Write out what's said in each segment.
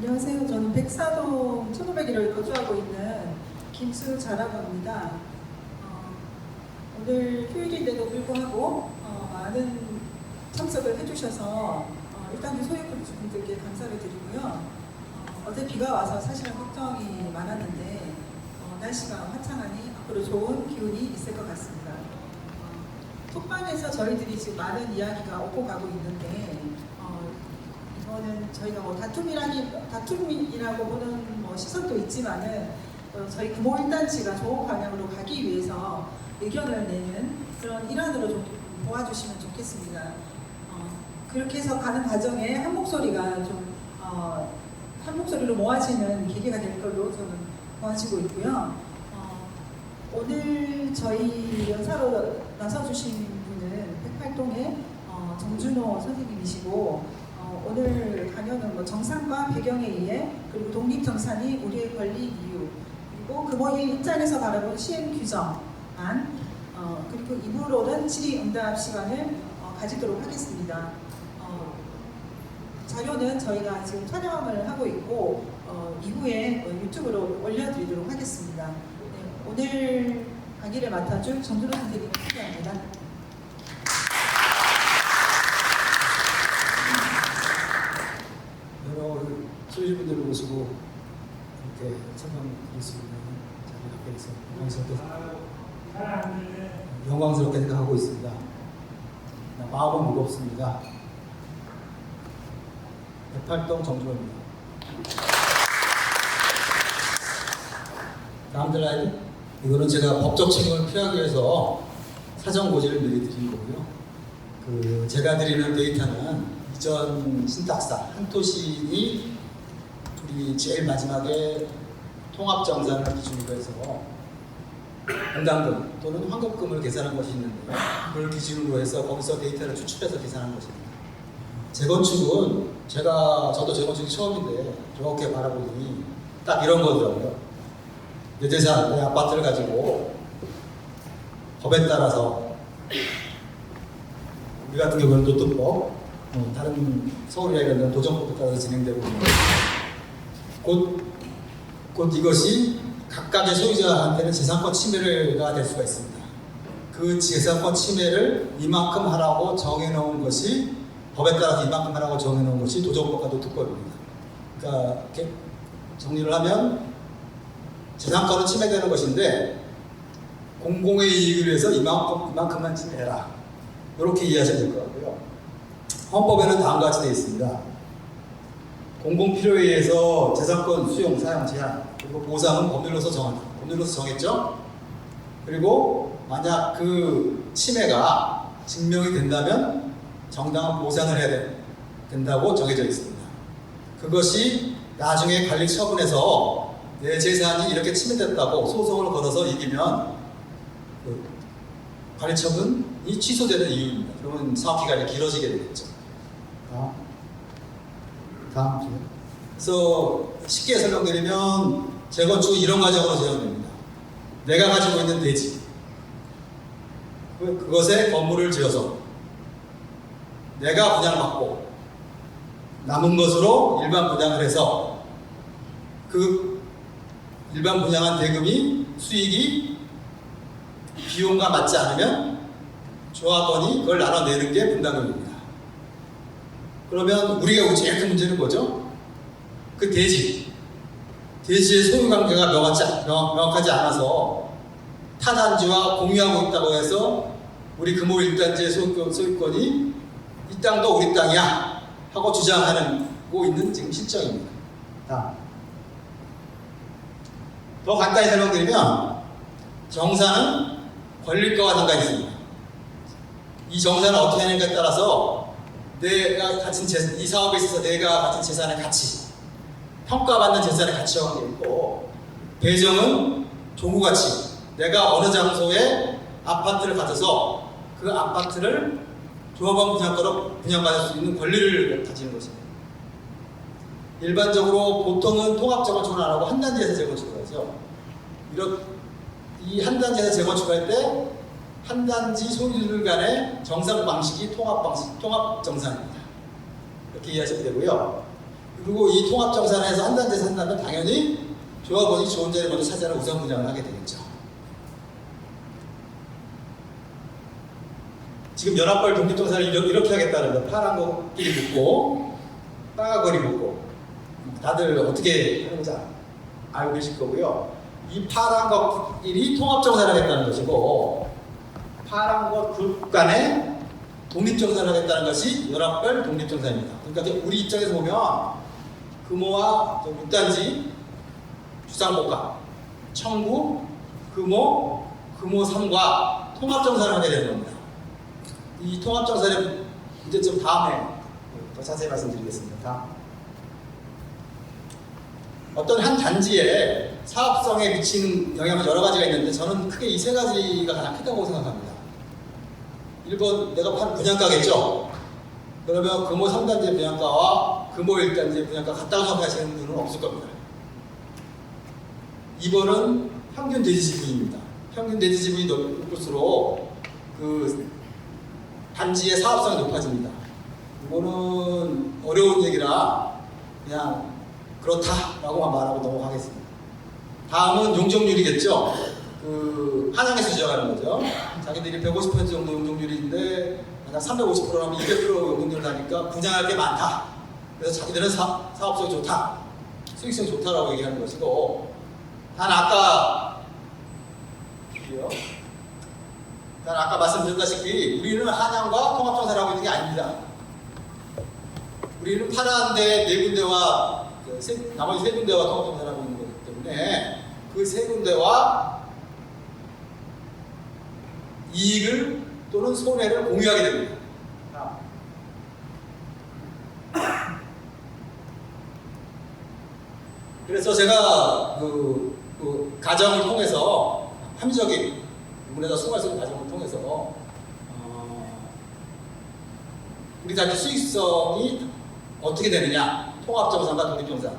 안녕하세요. 저는 백사동 1501호에 거주하고 있는 김수자라고 합니다. 오늘 휴일인데도 불구하고 많은 참석을 해주셔서 1단계 소유분들께 감사를 드리고요. 어제 비가 와서 사실은 걱정이 많았는데 날씨가 화창하니 앞으로 좋은 기운이 있을 것 같습니다. 톡방에서 저희들이 지금 많은 이야기가 오고 가고 있는데 이거는 저희가 뭐 다툼이라고 보는 시선도 있지만은 저희 금호 1단지가 좋은 방향으로 가기 위해서 의견을 내는 그런 일환으로 좀 도와주시면 좋겠습니다. 그렇게 해서 가는 과정에 한 목소리가 좀 한 목소리로 모아지는 계기가 될 걸로 저는 도와지고 있고요. 오늘 저희 연사로 나서주신 분은 108동의 정준호 선생님이시고 오늘 강연은 정상과 배경에 의해 그리고 독립정산이 우리의 권리인 이유 그리고 금호일 입장에서 바라본 시행 규정안 그리고 2부로는 질의응답 시간을 가지도록 하겠습니다. 자료는 저희가 지금 촬영을 하고 있고 2부에 유튜브로 올려드리도록 하겠습니다. 네, 오늘 강의를 맡아줄 정준호 선생님을 소개합니다. 여러 소유주분들을 모시고 이렇게 설명드릴 수 있는 자리 앞에 있어 영광스럽게 생각하고 있습니다. 마음은 무겁습니다. 108동 정준호입니다. 다음들 라이브? 이거는 제가 법적 책임을 피하기 위해서 사전 고지를 미리 드린 거고요. 제가 드리는 데이터는 이전 신탁사 한토 시인이 우리 제일 마지막에 통합정산을 기준으로 해서 분담금 또는 환급금을 계산한 것이 있는데 그걸 기준으로 해서 거기서 데이터를 추출해서 계산한 것입니다. 재건축은 저도 재건축이 처음인데 이렇게 바라보니 딱 이런 거더라고요. 내 재산, 내 아파트를 가지고 법에 따라서 우리 같은 경우는 노트법 다른 서울이나 이런 데는 도정법에 따라서 진행되고 있는데 곧 이것이 각각의 소유자한테는 재산권 침해가 될 수가 있습니다. 그 재산권 침해를 이만큼 하라고 정해놓은 것이 법에 따라서 이만큼 하라고 정해놓은 것이 도정법과 노트법입니다. 그러니까 이렇게 정리를 하면 재산권은 침해되는 것인데 공공의 이익을 위해서 이만큼만 침해해라. 이렇게 이해하시면 될 것 같고요. 헌법에는 다음과 같이 되어 있습니다. 공공 필요에 의해서 재산권 수용, 사용, 제한 그리고 보상은 법률로서 정했죠. 그리고 만약 그 침해가 증명이 된다면 정당한 보상을 해야 된다고 정해져 있습니다. 그것이 나중에 관리 처분에서 내 재산이 이렇게 침해됐다고 소송을 걸어서 이기면 관리 처분이 취소되는 이유입니다. 그러면 사업기간이 길어지게 되겠죠. 다음 주에. 그래서 쉽게 설명드리면 재건축은 이런 과정으로 진행됩니다. 내가 가지고 있는 대지 그것에 건물을 지어서 내가 분양받고 남은 것으로 일반 분양을 해서 그 일반 분양한 대금이 수익이 비용과 맞지 않으면 조합원이 그걸 나눠내는 게 분담금입니다. 그러면 우리가 제일 큰 문제는 뭐죠? 그 대지의 소유관계가 명확하지 않아서 타 단지와 공유하고 있다고 해서 우리 금호 1단지의 소유권이 이 땅도 우리 땅이야 하고 주장하고 있는 지금 실정입니다. 더 간단히 설명드리면 정산은 권리가와 상관이 있습니다. 이 정산을 어떻게 하는가에 따라서 내가 가진 이 사업에 있어서 내가 가진 재산의 가치, 평가받는 재산의 가치와 있고 배정은 종구가치, 내가 어느 장소에 아파트를 가져서 그 아파트를 조합원 분양가로 분양받을 수 있는 권리를 가지는 것입니다. 일반적으로 보통은 통합재건축을 안 하고 한 단지에서 재건축을 하죠. 이 한 단지에서 재건축할 때 한 단지 소유주들 간의 정산 방식이 통합 정산입니다. 이렇게 이해하시면 되고요. 그리고 이 통합정산에서 한 단지에서 한다면 당연히 조합원이 좋은 자리를 먼저 차지하는 우선 분양을 하게 되겠죠. 지금 연합발 독립정산을 이렇게 하겠다는 거, 파란 거끼리 묶고 빨간거리 묶고 다들 어떻게 하는지 알고 계실 거고요. 이 파란 것끼리 통합정산을 하겠다는 것이고 파란 것 그룹 간에 독립정산을 하겠다는 것이 연합별 독립정산입니다. 그러니까 우리 입장에서 보면 금호와 6단지 주상복합, 청구, 금호, 금호 3과 통합정산을 하게 되는 겁니다. 이 통합정산의 문제점 다음에 더 자세히 말씀드리겠습니다. 어떤 한 단지에 사업성에 미치는 영향은 여러 가지가 있는데 저는 크게 이 세 가지가 가장 크다고 생각합니다. 1번 내가 판 분양가겠죠? 그러면 금호 3단지의 분양가와 금호 1단지의 분양가 같다고 생각하시는 분은 없을 겁니다. 2번은 평균 대지 지분입니다. 평균 대지 지분이 높을수록 그 단지의 사업성이 높아집니다. 이거는 어려운 얘기라 그냥 그렇다라고만 말하고 넘어가겠습니다. 다음은 용적률이겠죠. 그 한양에서 지정하는 거죠. 자기들이 150% 정도 용적률인데 만약 350%라면 200% 용적률을 하니까 분양할 게 많다. 그래서 자기들은 사업성이 좋다, 수익성이 좋다라고 얘기하는 것이고, 단 아까 말씀드렸다시피 우리는 한양과 통합정산을 하고 있는 게 아닙니다. 우리는 파란데 4군데와 나머지 3군데와 통합정산을 하고 있는 거기 때문에 그 3군데와 이익을 또는 손해를 공유하게 됩니다. 그래서 제가 그 가정을 통해서 합리적인 부분에서 수긍할 수 있는 가정을 통해서 우리 단지 수익성이 어떻게 되느냐, 통합정산과 독립정산.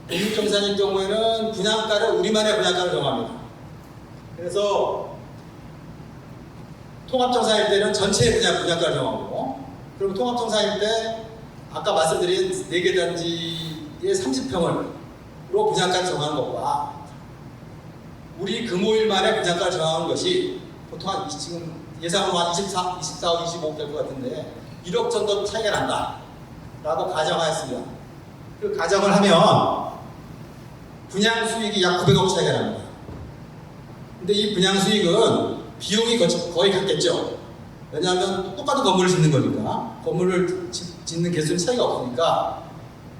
독립정산인 경우에는 분양가를 우리만의 분양가를 정합니다. 그래서 통합정산일 때는 전체의 분양가를 정하고, 그럼 통합정산일 때 아까 말씀드린 4개 단지의 30평으로 분양가를 정하는 것과 우리 금호일만의 분양가를 정하는 것이 보통 한 지금 예상으로 한 24, 25억 될 것 같은데 1억 정도 차이가 난다라고 가정하였습니다. 그 가정을 하면 분양 수익이 약 900억 차이가 납니다. 근데 이 분양 수익은 비용이 거의 같겠죠. 왜냐하면 똑같은 건물을 짓는 거니까, 건물을 짓는 개수는 차이가 없으니까.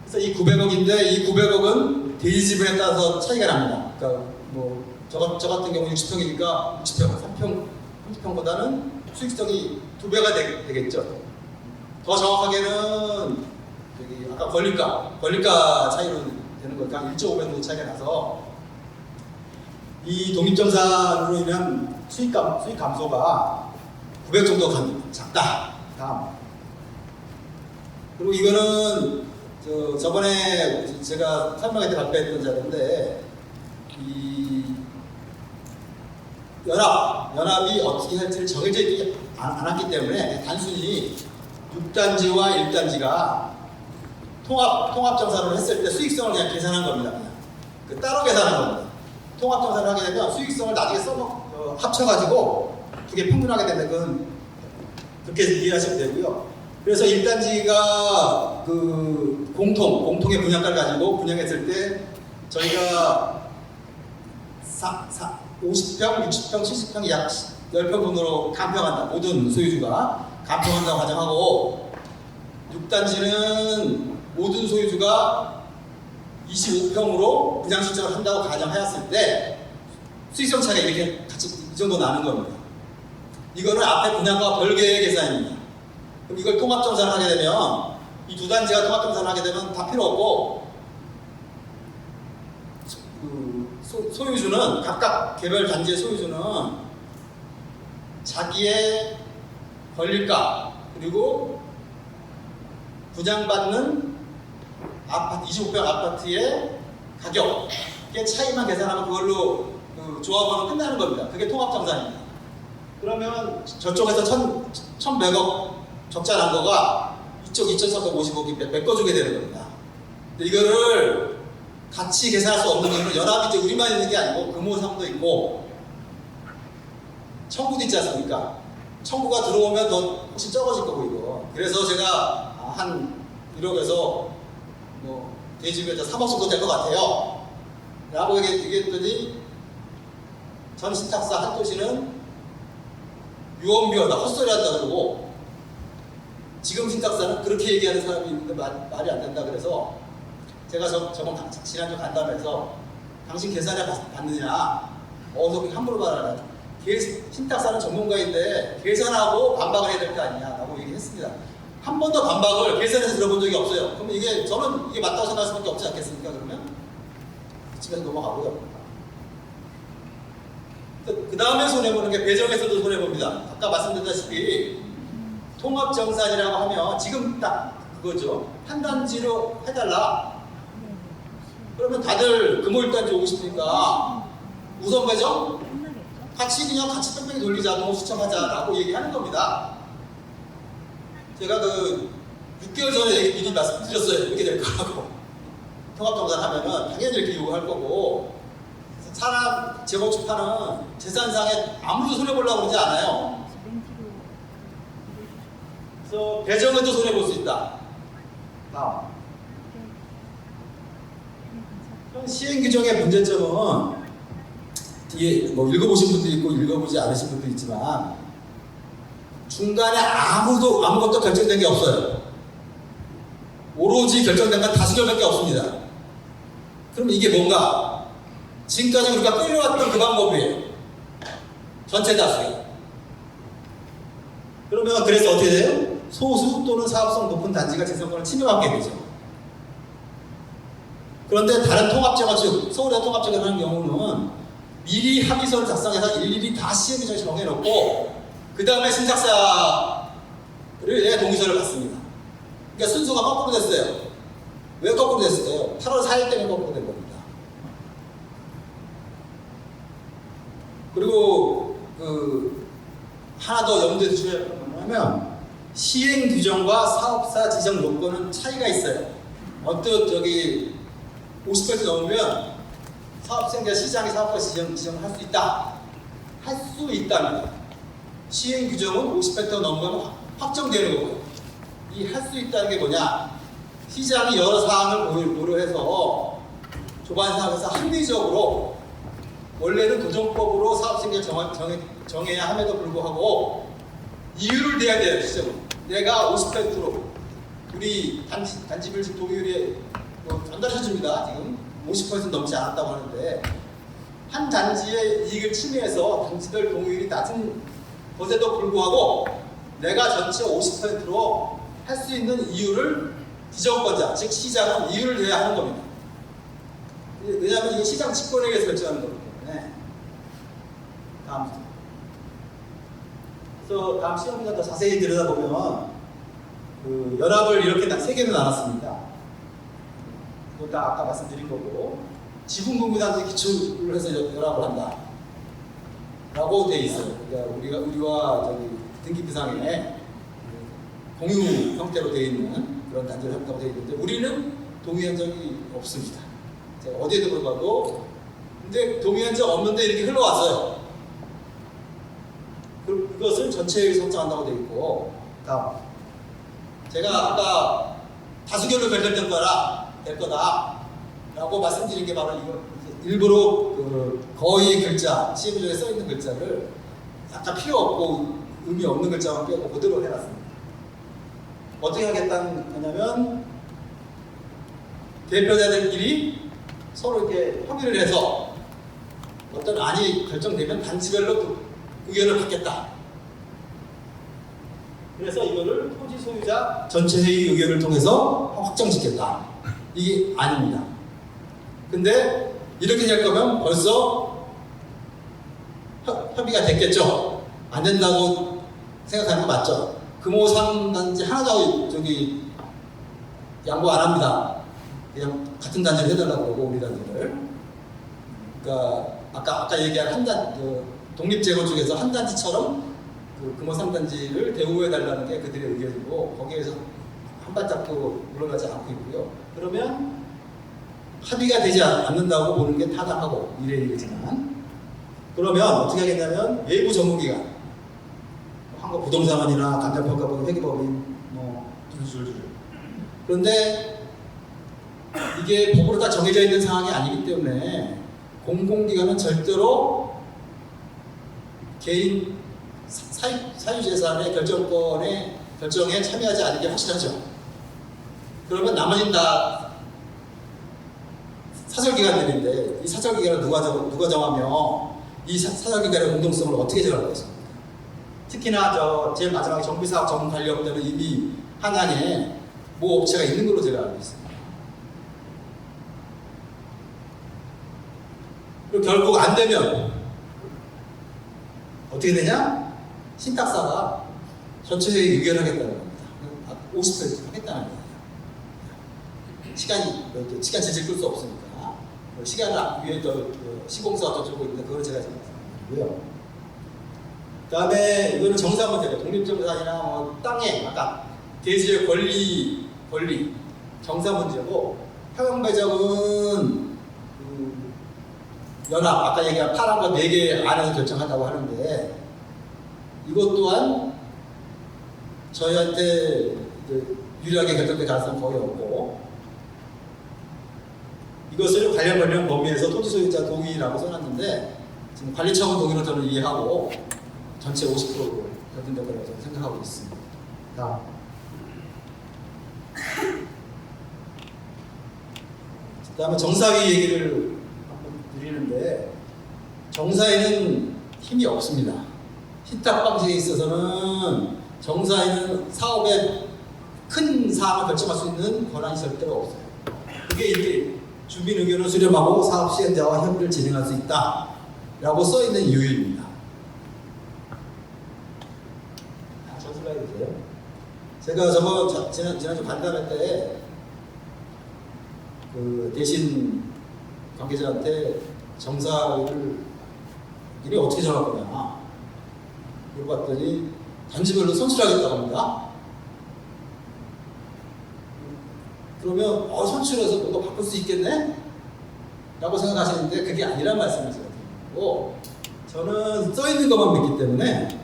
그래서 이 900억인데 이 900억은 대지 지분에 따라서 차이가 납니다. 그러니까 뭐 저 같은 경우 60평이니까 60평, 3평, 30평보다는 수익성이 2배가 되겠죠. 더 정확하게는 여기 아까 권리가 차이로 되는 거니까 1.5배 정도 차이가 나서 이 독립정산으로 인한 수익 감소가 900 정도 작다. 다음. 그리고 이거는 저번에 제가 설명회 때 발표했던 자료인데, 이 연합이 어떻게 할지를 정해져 있지 않았기 때문에 단순히 6단지와 1단지가 통합정산을 했을 때 수익성을 그냥 계산한 겁니다. 그냥 따로 계산한 겁니다. 통합정산을 하게 되면 수익성을 나중에 합쳐가지고 두 개 평균하게 되는 건 그렇게 이해하시면 되고요. 그래서 1단지가 그 공통의 분양가를 가지고 분양했을 때 저희가 50평, 60평, 70평이 약 10평 정도로 감평한다. 모든 소유주가 감평한다고 가정하고, 6단지는 모든 소유주가 25평으로 분양 신청을 한다고 가정하였을 때 수익성 차이가 이렇게 같이 이 정도 나는 겁니다. 이거는 앞에 분양가와 별개의 계산입니다. 그럼 이걸 통합정산을 하게 되면 이 두 단지가 통합정산을 하게 되면 다 필요 없고, 소유주는 각각 개별 단지의 소유주는 자기의 권리가 그리고 분양받는 아파트 25평 아파트의 가격의 차이만 계산하면 그걸로 조합원은 끝나는 겁니다. 그게 통합정산입니다. 그러면 저쪽에서 1,100억 적자 난 거가 이쪽 2,350억이 메꿔주게 되는 겁니다. 근데 이거를 같이 계산할 수 없는 이유는 연합이 이제 우리만 있는 게 아니고 금호상도 있고 청구도 있지 않습니까? 청구가 들어오면 더 훨씬 적어질 거고 이거. 그래서 제가 한 1억에서 뭐 대지부에서 3억 정도 될 것 같아요. 라고 얘기했더니 전 신탁사 한도시는 유언비어다, 헛소리 한다 그러고 지금 신탁사는 그렇게 얘기하는 사람이 있는데 말이 안 된다 그래서 제가 저번 지난주 간담회에서 당신 계산해 봤느냐? 어디서 그렇게 함부로 말하는 신탁사는 전문가인데 계산하고 반박을 해야 될 거 아니냐 라고 얘기했습니다. 한 번도 반박을 계산해서 들어본 적이 없어요. 그럼 저는 이게 맞다고 생각할 수밖에 없지 않겠습니까? 그러면 집에서 넘어가고요. 그 다음에 손해보는 게 배정에서도 손해봅니다. 아까 말씀드렸다시피 통합정산이라고 하면 지금 딱 그거죠. 한 단지로 해달라. 그러면 다들 금호일단지 오고 싶으니까 우선 배정? 같이 뺑뺑이 돌리자, 동수청하자라고 얘기하는 겁니다. 제가 6개월 전에 미리 말씀드렸어요. 이렇게 될 거라고. 통합정산 하면은 당연히 이렇게 요구할 거고 사람 재건축하는 재산상에 아무도 손해보려고 그러지 않아요. 그래서 배정에도 손해볼 수 있다. 다음. 시행규정의 문제점은 뒤에 뭐 읽어보신 분도 있고 읽어보지 않으신 분도 있지만 중간에 아무것도 결정된 게 없어요. 오로지 결정된 건 다수결밖에 없습니다. 그럼 이게 뭔가? 지금까지 우리가 끌려왔던 그 방법이에요. 전체 다수요. 그러면 그래서 어떻게 돼요? 소수 또는 사업성 높은 단지가 재산권을 침해받게 되죠. 그런데 다른 통합제가 즉 서울의 통합제가 하는 경우는 미리 합의서를 작성해서 일일이 다 시행규정을 정해놓고 그 다음에 신탁사를 동의서를 받습니다. 그러니까 순서가 거꾸로 됐어요. 왜 거꾸로 됐을까요? 8월 4일 때문에 거꾸로 된 겁니다. 그리고 하나 더 염두에 두셔야 할 건 뭐냐면 시행 규정과 사업사 지정 요건은 차이가 있어요. 50% 넘으면 사업생자 시장이 사업자 지정을 할 수 있다. 할 수 있답니다. 시행 규정은 50% 넘으면 확정되는 거고요. 이 할 수 있다는 게 뭐냐? 시장이 여러 사항을 고려해서 조반 사업에서 합리적으로 원래는 도정법으로 사업생계를 정해야 함에도 불구하고 이유를 대야 돼요. 시정은. 내가 50% 우리 단지별 동의율이 전달해줍니다. 지금 50% 넘지 않았다고 하는데 한 단지의 이익을 침해해서 단지별 동의율이 낮은 것에도 불구하고 내가 전체 50%로 할 수 있는 이유를 지정권자, 즉 시장은 이유를 대야 하는 겁니다. 왜냐하면 이게 시장 집권에 의해서 결정하는 거기 때문에. 다음. 그래서 다음 시험을 더 자세히 들여다보면 연합을 이렇게 3개로 나눴습니다. 그거 다 아까 말씀드린 거고 지분분구단지 기초를 해서 연합을 한다 라고 되어 있어요. 그러니까 우리와 등기부상에 공유 형태로 되어 있는 그런 단지를 한다고 되어 있는데 우리는 동의한 적이 없습니다. 제가 어디에도 들어가도 근데 동의한 적 없는데 이렇게 흘러왔어요. 그것을 전체에 설정한다고 되어 있고 다음 제가 아까 다수결로 결정될 거다 라고 말씀드린 게 바로 이거 일부러 거의 글자 시행규정에 써있는 글자를 약간 필요 없고 의미 없는 글자만 빼고 그대로 해놨습니다. 어떻게 하겠다는 거냐면 대표자들끼리 서로 이렇게 협의를 해서 어떤 안이 결정되면 단지별로 의견을 받겠다. 그래서 이거를 토지 소유자 전체 회의 의견을 통해서 확정짓겠다. 이게 아닙니다. 근데 이렇게 될 거면 벌써 협의가 됐겠죠. 안 된다고 생각하는 거 맞죠? 금호 3단지 하나도 양보 안 합니다. 그냥 같은 단지를 해달라고 그러고 우리 단지를. 그러니까 아까 얘기한 독립재건축에서 한 단지처럼 금호 3단지를 대우해달라는 게 그들의 의견이고 거기에서 한 발짝도 물러나지 않고 있고요. 그러면 합의가 되지 않는다고 보는 게 타당하고 이래지만 그러면 어떻게 하겠냐면 외부 전문기관 한국 부동산원이나 감정평가법, 회계법인 뭐 줄줄줄 그런데 이게 법으로 다 정해져 있는 상황이 아니기 때문에 공공기관은 절대로 개인 사유재산의 결정에 참여하지 않는 게 확실하죠. 그러면 나머지는 다 사설기관들인데 이 사설기관을 누가 정하며 이 사설기관의 공동성을 어떻게 정할 것입니까? 특히나 제일 마지막에 정비사업 전문관리업체는 이미 한안에 모 업체가 있는 걸로 제가 알고 있습니다. 그리고 결국 안 되면 어떻게 되냐? 신탁사가 전체적인 의결하겠다는 겁니다. 50% 하겠다는 거예요. 시간 질질 끌 수 없으니까. 시간을 위해 시공사가 저쪽으로 있는데 그걸 제가 말씀드리고요. 그 다음에 이거는 정사 문제예요. 독립정산이나 뭐 땅에 아까 대지의 권리 정사 문제고 평형배정은 연합 아까 얘기한 파란과 4개 안에서 결정한다고 하는데 이것 또한 저희한테 유리하게 결정될 가능성은 거의 없고 이것을 관련 범위에서 토지소유자 동의라고 써놨는데 지금 관리청은 동의로 저는 이해하고 전체 50%로 결정될 거라고 저는 생각하고 있습니다. 다음. 그 다음에 정사위 얘기를 한번 드리는데 정사위는 힘이 없습니다. 신탁 방식에 있어서는 정사위는 사업의 큰 사항을 결정할 수 있는 권한이 절대로 없어요. 그게 이제 주민 의견을 수렴하고 사업 시행자와 협의를 진행할 수 있다라고 써 있는 이유입니다. 저 슬라이드 보세요. 제가 저거 지난주 간담회 때 대신 관계자한테 정사를 이게 어떻게 정할 거냐 물어봤더니 단지별로 선출하겠다고 합니다. 그러면 선출해서 뭔가 바꿀 수 있겠네? 라고 생각하시는데 그게 아니란 말씀을 제가 드리고 저는 써있는 것만 믿기 때문에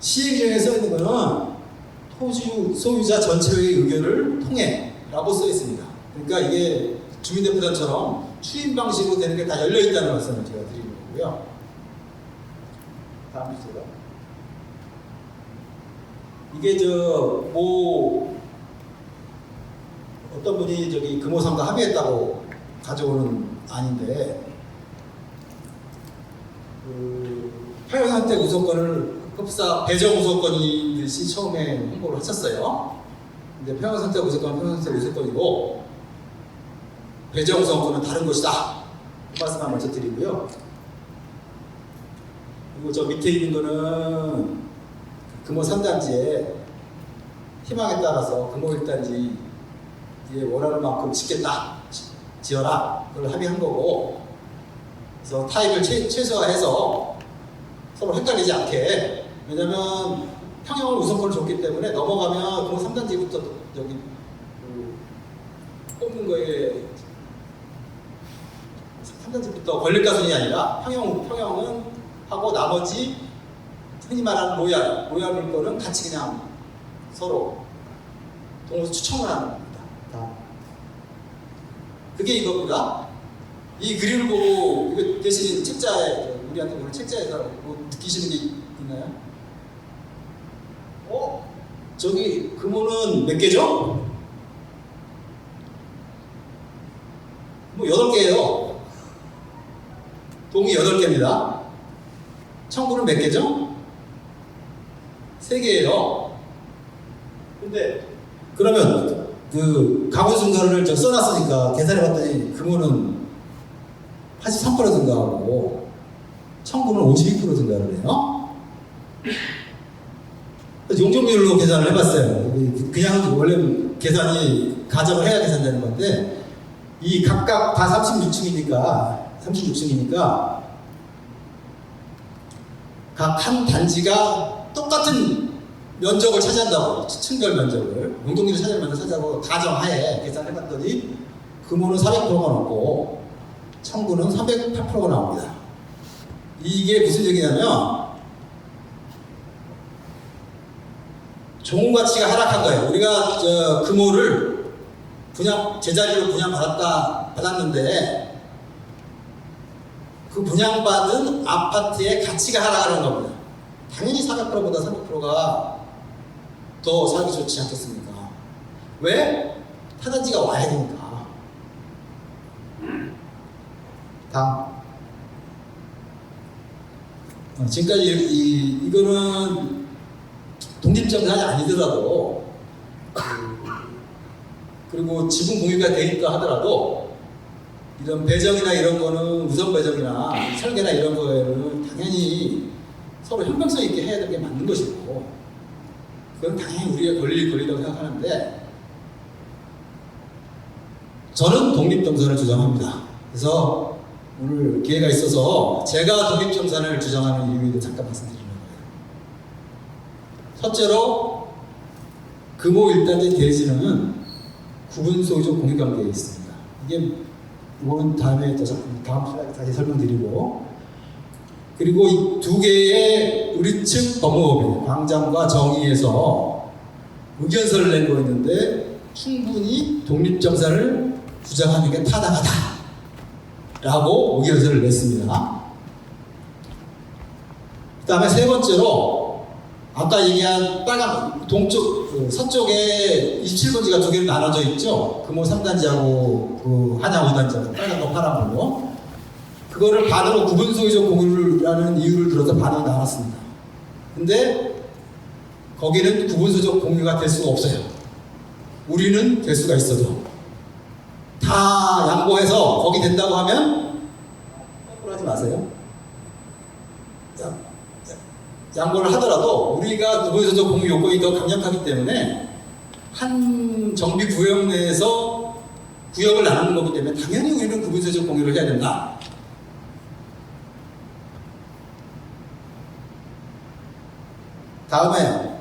시행령에 써있는 거는 토지 소유자 전체의 의견을 통해 라고 써있습니다. 그러니까 이게 주민대표단처럼 추인 방식으로 되는 게 다 열려있다는 말씀을 제가 드리는 거고요. 다음 주세요. 이게 어떤 분이 금호상과 합의했다고 가져오는 안인데 평형선택 우선권을 급사 배정 우선권이듯이 처음에 홍보를 하셨어요. 근데 평형선택 우선권은 평형선택 우선권이고 배정 우선권은 다른 것이다. 그 말씀 먼저 드리고요. 그리고 저 밑에 있는 거는 금호 3단지에 희망에 따라서 금호 1단지 원하는 만큼 짓겠다, 지어라, 그걸 합의한 거고, 그래서 타입을 최소화해서 서로 헷갈리지 않게, 왜냐면 평형을 우선권을 줬기 때문에 넘어가면 금호 3단지부터 여기 뽑는 거에 3단지부터 권리가순이 아니라 평형은 하고 나머지 흔히 말하는 로얄 물건은 같이 그냥 서로 동호수 추첨을 하는 겁니다. 그게 이겁니다. 이 그림을 보고 이거 대신 책자에 우리한테 오늘 책자에서 뭐 느끼시는 게 있나요? 저기 금호는 몇 개죠? 뭐 8개예요. 동이 8개입니다. 청구는 몇 개죠? 3개예요. 근데 그러면 가구 증가를 써놨으니까 계산해봤더니 금호는 83% 증가하고 청구는 52% 증가를 해요. 용적률로 계산을 해봤어요. 그냥 원래 계산이 가정을 해야 계산되는 건데 이 각각 다 36층이니까 각 한 단지가 똑같은 면적을 차지한다고, 층별 면적을 용적률을 차지하면서 가정하에 계산해봤더니 금호는 400%가 넘고 청구는 308%가 나옵니다. 이게 무슨 얘기냐면 종후 가치가 하락한 거예요. 우리가 금호를 제자리로 받았는데 그 분양받은 아파트의 가치가 하락하는 겁니다. 당연히 400%보다 300%가 더 살기 좋지 않겠습니까? 왜? 타단지가 와야 되니까. 다음. 지금까지 이거는 독립정산이 아니더라도 그리고 지분 공유가 돼 있다 하더라도 이런 배정이나 이런 거는 우선 배정이나 설계나 이런 거에는 당연히 서로 형평성 있게 해야 되는 게 맞는 것이고 그건 당연히 우리의 권리라고 생각하는데 저는 독립정산을 주장합니다. 그래서 오늘 기회가 있어서 제가 독립정산을 주장하는 이유에 대해 잠깐 말씀드리는 거예요. 첫째로 금호 일단의 대지는 구분소유적 공유관계에 있습니다. 이거는 다음 슬라이드 다시 설명드리고 그리고 이 두 개의 우리 측 법무법인 광장과 정의에서 의견서를 낸 거 있는데 충분히 독립정산을 주장하는 게 타당하다 라고 의견서를 냈습니다. 그 다음에 세 번째로 아까 얘기한 빨간 서쪽에 27번지가 두 개로 나눠져 있죠. 금호 3단지하고 그 한양 5단지하고 빨간 거 파란 걸로 그거를 반으로 구분소유적 공유라는 이유를 들어서 반으로 나눴습니다. 근데 거기는 구분소유적 공유가 될 수가 없어요. 우리는 될 수가 있어도 다 양보해서 거기 된다고 하면 하지 마세요. 양보를 하더라도 우리가 구분소유적 공유 요건이 더 강력하기 때문에 한 정비 구역 내에서 구역을 나누는 거기 때문에 당연히 우리는 구분소유적 공유를 해야 된다. 다음에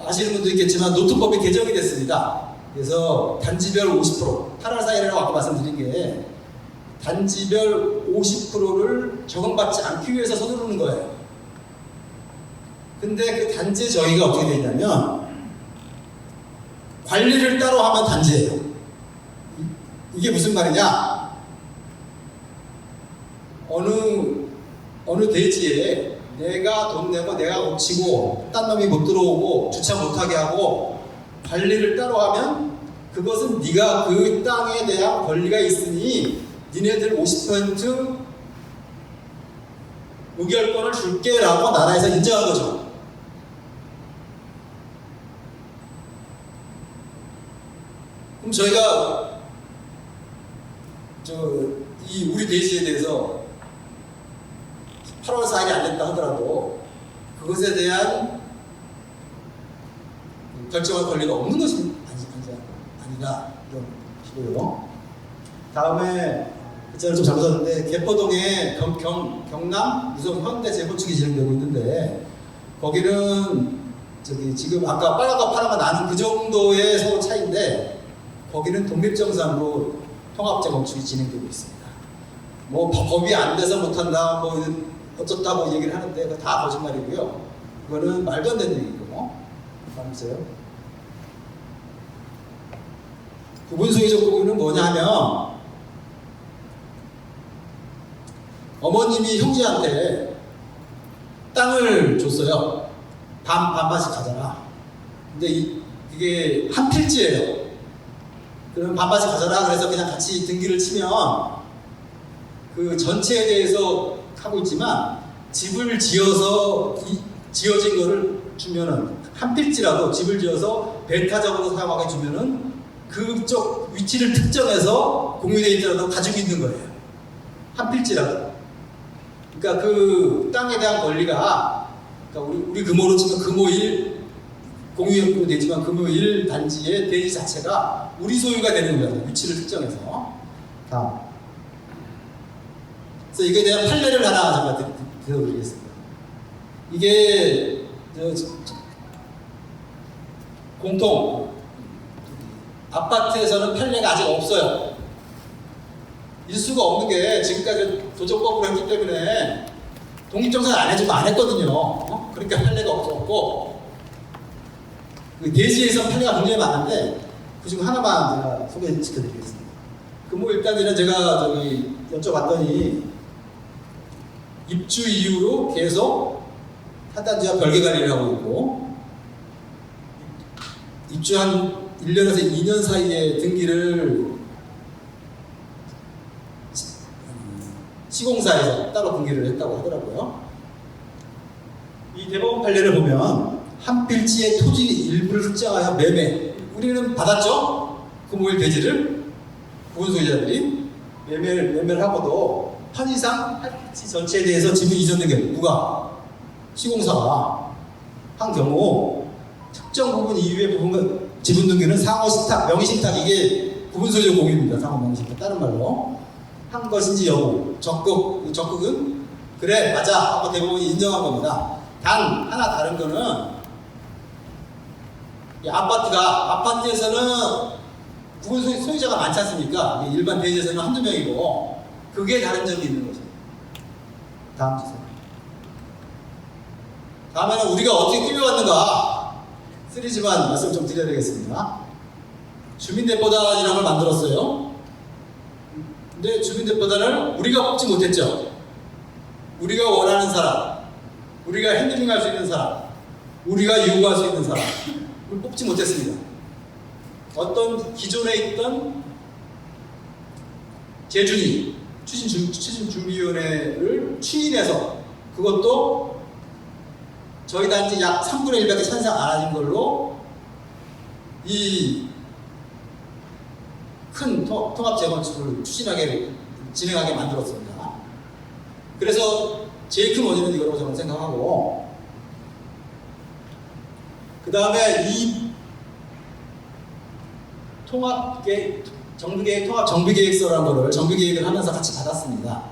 아시는 분도 있겠지만 노트법이 개정이 됐습니다. 그래서 단지별 50% 8월 4일이라고 아까 말씀드린 게 단지별 50%를 적용받지 않기 위해서 서두르는 거예요. 근데 그 단지 저희가 어떻게 되냐면 관리를 따로 하면 단지예요. 이게 무슨 말이냐? 어느 대지에 내가 돈 내고 내가 고치고 딴 놈이 못 들어오고 주차 못하게 하고 관리를 따로 하면 그것은 네가 그 땅에 대한 권리가 있으니 니네들 50% 의결권을 줄게 라고 나라에서 인정한 거죠. 그럼 저희가 우리 대지에 대해서 8월 4일이 안 됐다 하더라도 그것에 대한 결정할 권리가 없는 것이 아니다 이런 식으로. 다음에 글자를 좀 잘못했는데 개포동에 경남 무성 현대 재건축이 진행되고 있는데 거기는 지금 아까 빨간거 파란거 나는 그 정도의 서로 차이인데 거기는 독립정산으로 통합재건축이 진행되고 있습니다. 뭐 법이 안 돼서 못한다 뭐 어쩌다고 얘기를 하는데 그거 다 거짓말이고요. 그거는 말도 안 되는 얘기고. 보세요. 구분소유적 공유는 뭐냐면 어머님이 형제한테 땅을 줬어요. 반반씩 가져라. 근데 이게 한 필지예요. 그럼 반반씩 가져라. 그래서 그냥 같이 등기를 치면 그 전체에 대해서 하고 있지만 집을 지어서 지어진 거를 주면은 한 필지라도 집을 지어서 배타적으로 사용하게 주면은 그쪽 위치를 특정해서 공유되어 있더라도 가지고 있는 거예요. 한 필지라도. 그러니까 그 땅에 대한 권리가 그러니까 우리 금호로 치면 금호 1 공유역도 되지만 금호 1 단지의 대지 자체가 우리 소유가 되는 거예요. 위치를 특정해서. 다음. 그래서 이거에 대한 판례를 하나 잠깐 들어드리겠습니다. 이게 공통 아파트에서는 판례가 아직 없어요. 일수가 없는 게 지금까지 도적법으로 했기 때문에 독립정산 안 해주고 안 했거든요. 그러니까 판례가 없었고, 그 대지에서 판례가 굉장히 많은데 그 중 하나만 제가 소개시켜드리겠습니다. 그 뭐 일단은 제가 저기 여쭤봤더니 입주 이후로 계속 타단지와 별개 관리를 하고 있고, 입주한 1년에서 2년 사이에 등기를 시공사에서 따로 등기를 했다고 하더라고요. 이 대법원 판례를 보면 한 필지의 토지 일부를 흑자하여 매매, 우리는 받았죠? 그 모일 대지를 부분 소유자들이 매매를 하고도 편의상 한 필지 전체에 대해서 지분 이전된 게 누가? 시공사가 한 경우 특정 부분 이후의 부분 지분 등기는 상호 신탁, 명의 신탁, 이게 부분 소유자 공유입니다. 상호 명의 신탁, 다른 말로 한 것인지 여부, 적극은 그래 맞아 하고 대법원이 인정한 겁니다. 단 하나 다른 거는 이 아파트에서는 부분 소유자가 많지 않습니까? 일반 대지에서는 한두 명이고, 그게 다른 점이 있는 거죠. 다음 주세요. 다음에는 우리가 어떻게 꾸며왔는가 3지만 말씀 좀 드려야 되겠습니다. 주민대포단이라는 걸 만들었어요. 근데 주민대포단을 우리가 뽑지 못했죠. 우리가 원하는 사람, 우리가 핸들링할 수 있는 사람, 우리가 요구할 수 있는 사람을 뽑지 못했습니다. 어떤 기존에 있던 재준이 추진준비위원회를 추인해서, 그것도 저희 단지 약 3분의 1밖에 찬성 안 하신 걸로 이 큰 통합 재건축을 진행하게 만들었습니다. 그래서 제일 큰 원인은 이거라고 저는 생각하고, 그 다음에 이 정부계획 통합 정비계획서라는 거를 정비계획을 하면서 같이 받았습니다.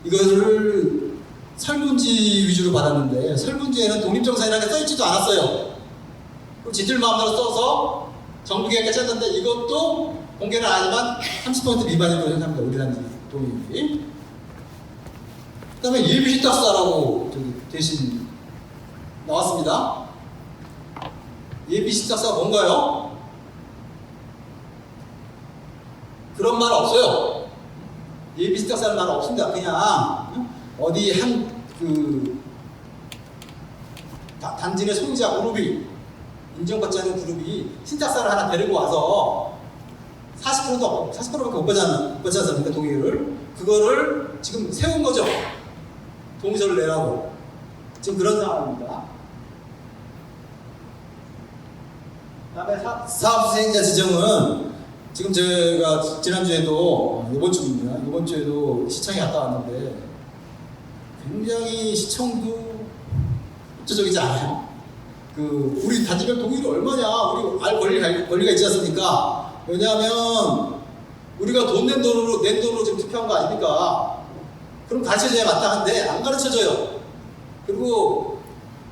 이거를 설문지 위주로 받았는데, 설문지에는 독립정산이라는 게 써있지도 않았어요. 그럼 지들 마음대로 써서 정부계획까지 했는데, 이것도 공개는 안 하지만 30% 미만으로 생각합니다. 우리 단지 동의율이. 그 다음에 예비신탁사라고 대신 나왔습니다. 예비신탁사가 뭔가요? 그런 말 없어요. 예비신탁사는 말 없습니다. 그냥 어디 단지 내 소유자 그룹이, 인정받지 않은 그룹이 신탁사를 하나 데리고 와서 40%밖에 못 받지 않습니까? 동의율을. 그거를 지금 세운 거죠. 동의서를 내라고. 지금 그런 상황입니다. 그 다음에 사업수행자 지정은 지금 제가 지난주에도, 이번 주에도 시청에 갔다 왔는데 굉장히 시청도 구체적이지 않아요. 우리 단지별 동의율이 얼마냐, 우리 알 권리가 있지 않습니까? 왜냐하면 우리가 낸 돈으로 지금 투표한 거 아닙니까? 그럼 가르쳐줘야 마땅한데 안 가르쳐줘요. 그리고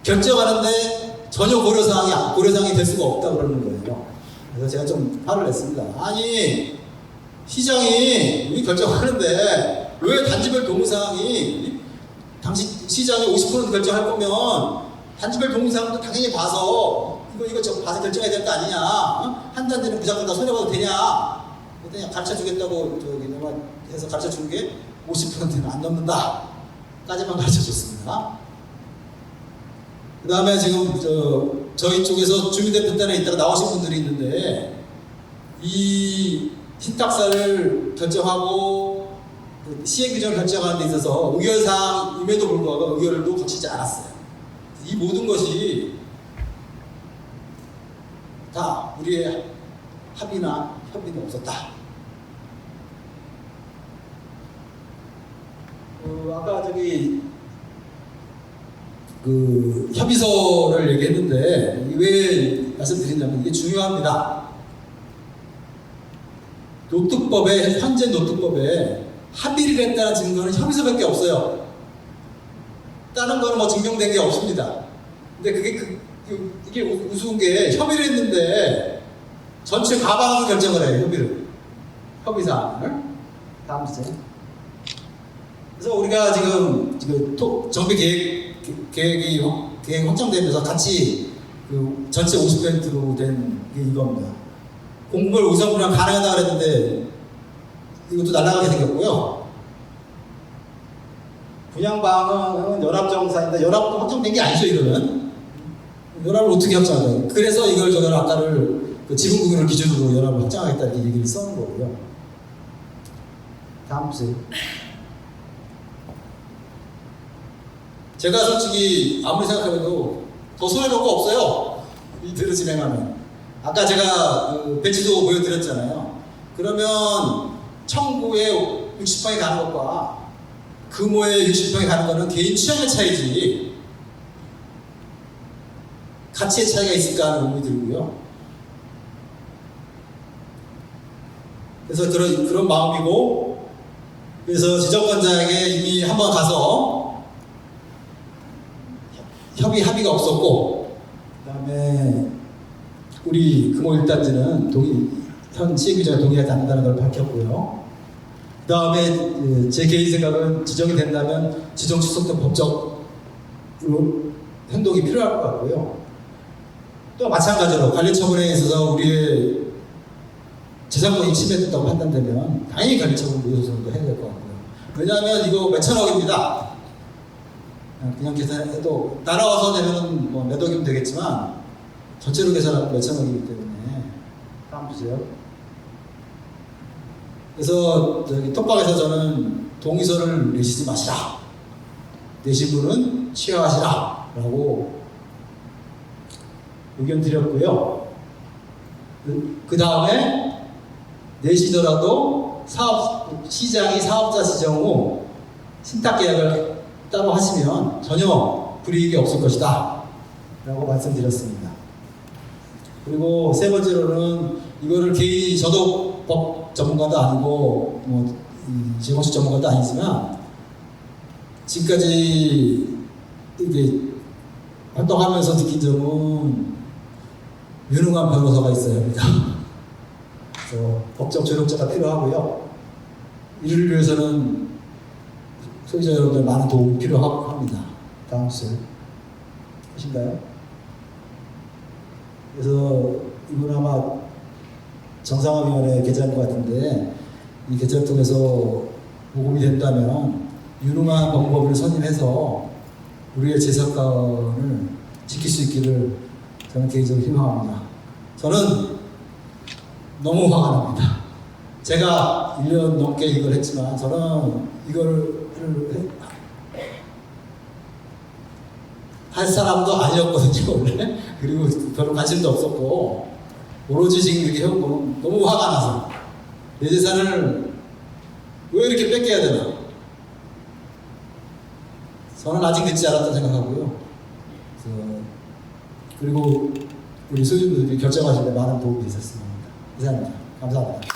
결정하는데 전혀 고려사항이 될 수가 없다 그러는 거예요. 그래서 제가 좀 화를 냈습니다. 아니, 시장이 우리 결정하는데 왜 단지별 동의사항이, 당시 시장이 50% 결정할 거면 단지별 동의사항도 당연히 봐서 이거 봐서 결정해야 될 거 아니냐? 한 단지는 무조건 다 손해봐도 되냐? 그랬더니 가르쳐주겠다고 해서 가르쳐준 게 50%는 안 넘는다 까지만 가르쳐줬습니다. 그 다음에 지금 저희 쪽에서 주민대표단에 있다가 나오신 분들이 있는데, 이 신탁사를 결정하고 시행규정을 결정하는 데 있어서 의결사항임에도 불구하고 의결도 거치지 않았어요. 이 모든 것이 다 우리의 합의나 협의는 없었다. 아까 협의서를 얘기했는데 왜 말씀드리냐면 이게 중요합니다. 현재 노트법에 합의를 했다는 증거는 협의서밖에 없어요. 다른 거는 증명된 게 없습니다. 근데 이게 우스운 게 협의를 했는데 전체 과반으로 결정을 해요, 협의사항을. 다음 주제. 그래서 우리가 지금 정비 계획이 확정되면서 같이 그 전체 50%로 된 게 이겁니다. 공급을 우선 분양 가능하다고 그랬는데 이것도 날아가게 생겼고요. 분양방은 연합정사인데 연합도 확정된 게 아니죠, 이러면. 연합을 어떻게 확정하냐. 그래서 이걸 저는 아까를 그 지분구분을 기준으로 연합을 확정하겠다 이렇게 얘기를 써는 거고요. 다음 주세요. 제가 솔직히 아무리 생각해도 더 손해볼 거 없어요. 이대로 진행하면. 아까 제가 그 배치도 보여드렸잖아요. 그러면 청구에 60평에 가는 것과 금호에 60평에 가는 거는 개인 취향의 차이지 가치의 차이가 있을까 하는 의문이 들고요. 그래서 그런 마음이고, 그래서 지정권자에게 이미 한번 가서 합의가 없었고, 그 다음에 우리 금호 1단지는 현 시행규정에 동의하지 않는다는 걸 밝혔고요. 그 다음에 제 개인 생각은 지정이 된다면 지정 취소된 법적 행동이 필요할 것 같고요. 또 마찬가지로 관리처분에 있어서 우리의 재산권이 침해됐다고 판단되면 당연히 관리처분 무효소송도 해야 될 것 같고요. 왜냐하면 이거 몇천억입니다. 그냥 계산해도 따라와서 되면 뭐 몇 억이면 되겠지만 전체로 계산하면 몇천억이기 때문에. 다음 주세요. 그래서 톡방에서 저는 동의서를 내시지 마시라, 내신 분은 취하하시라 라고 의견 드렸고요. 그 다음에 내시더라도 시장이 사업자 지정 후 신탁계약을 따로 하시면 전혀 불이익이 없을 것이다 라고 말씀드렸습니다. 그리고 세 번째로는 이거를 개인이, 저도 법 전문가도 아니고 재건축 전문가도 아니지만 지금까지 이게 활동하면서 느낀 점은 유능한 변호사가 있어야 합니다. 그래서 법적 조력자가 필요하고요. 이를 위해서는 소유자 여러분들 많은 도움이 필요합니다. 다음 주세요. 하신가요? 그래서 이건 아마 정상화위원회 개정인 것 같은데, 이 개정을 통해서 보급이 된다면 유능한 법무법인을 선임해서 우리의 재산권을 지킬 수 있기를 저는 개인적으로 희망합니다. 저는 너무 화가 납니다. 제가 1년 넘게 이걸 했지만 저는 이걸 할 사람도 아니었거든요, 원래. 그리고 별로 관심도 없었고, 오로지 지금 이렇게 해온 거는 너무 화가 나서 내 재산을 왜 이렇게 뺏겨야 되나? 저는 아직 늦지 않았다 생각하고요. 그리고 우리 소유주분들이 결정하실 때 많은 도움이 있었습니다. 이상입니다. 감사합니다.